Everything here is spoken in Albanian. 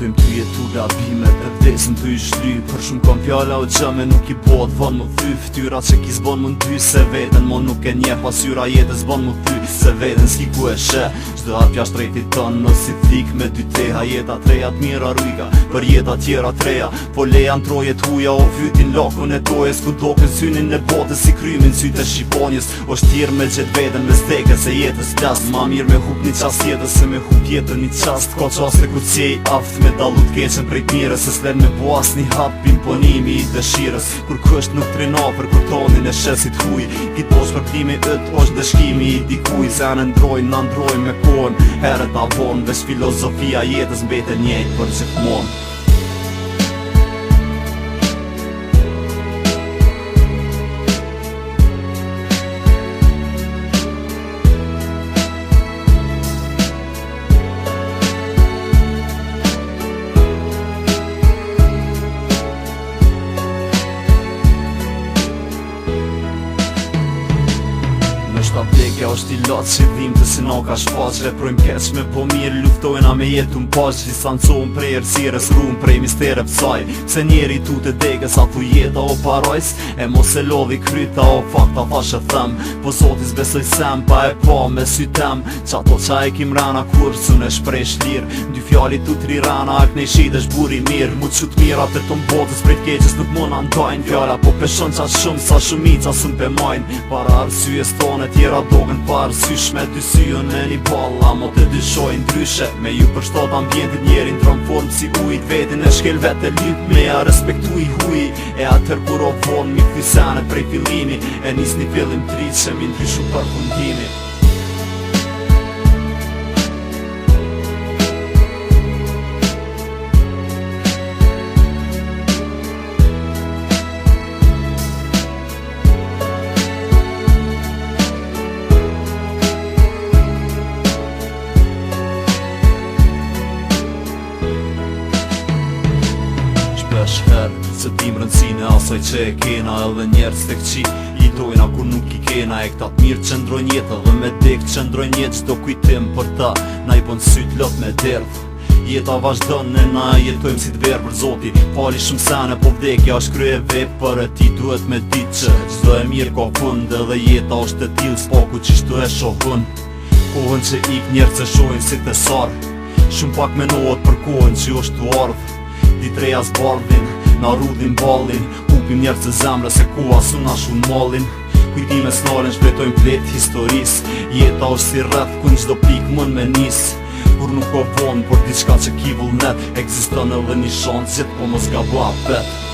jetojmë ty jetu labime Dhe vdesën të i shly Për shumë kom fjalla o gjëme nuk i bod Von më thy ftyra që ki zbon më ndy Se veten mo nuk e nje pasyra jetës bon më thy Se veten s'ki ku e she Çdo hapja shtrejti tën në si thik me dy teha Jeta treja t'mira rujga Për jeta tjera treja Po leja n'trojet huja o fytin lokun e tojes Ku doke synin e botës si krymin sytë e shqiponjes O shtirë me gjet veten me steke se jetës last Ma mirë me hup një qast jetës se me hup jetën një qast Ka qaste ku cej aft me dalut keqen prej t'mire Se s'len me po as një hap imponimi i dëshirës Kur kësht nuk trina për kur tonin e shesit huj Kit posh për klimi ët është dëshkimi i dikuj Se anë ndrojnë, në ndrojnë me kohën Herët avon, veç filozofia jetës mbete njejt për gjithmonë Shta vdekja është i latë që dhim të si na ka shfaq Reprojmë keq me po mirë luftojna me jetu m'paq Distancojmë prej ersires rumë prej mistere pësaj Se njeri tu të dege sa tu jeta o parajs E mos e lodhi kryta o fakta fashe them Po zotis besoj sem pa e pa me sy tem Qato qa e kim rana kur sun e shprej shlir Dy fjali tu tri rana ak ne shid është buri mirë Mu qut mirat e ton botës prej t'keqës nuk mona ndajnë Fjala po peshon qa shumë sa shumica sun pe majnë Para arsyes tone tjera dogen pa arsysh me dy syën me një balla Mo të dyshojnë dryshe Me ju përshtot ambientit njerin tron form si ujt Vetin e shkel vet e lyp me a respektu i huj E atër kur o von mi këthy senet prej fillimi E nis një fillim trit që mi ndryshu për fundimi Se tim rëndësine asaj që e kena edhe njerës të këqi Jetojna kur nuk i kena e këta t'mirë që ndrojnë jetë Edhe me dek që ndrojnë jetë qdo kujtim për ta Na i bon syt lot me derdh Jeta vazhdon e na jetojmë si t'verë për zoti Pali shumë sene po vdekja është krye vep Për e ti duhet me dit që qdo e mirë ka fund Edhe jeta është e tilë s'paku qishtu e shohun Kohën që ik njerë që shojnë si të sarë Shumë pak menohet për kohën që është të ardhë Ditreja zbardhin, na rudhin ballin Hupim njerë të zemre se koha suna shumë mallin Kujtime s'naren shpletojmë flet historis Jeta është si rreth kun qdo pik mën me nis Kur nuk o vonë, por diçka që ki vullnet Ekziston edhe një shansë gjithë po mos gabo apet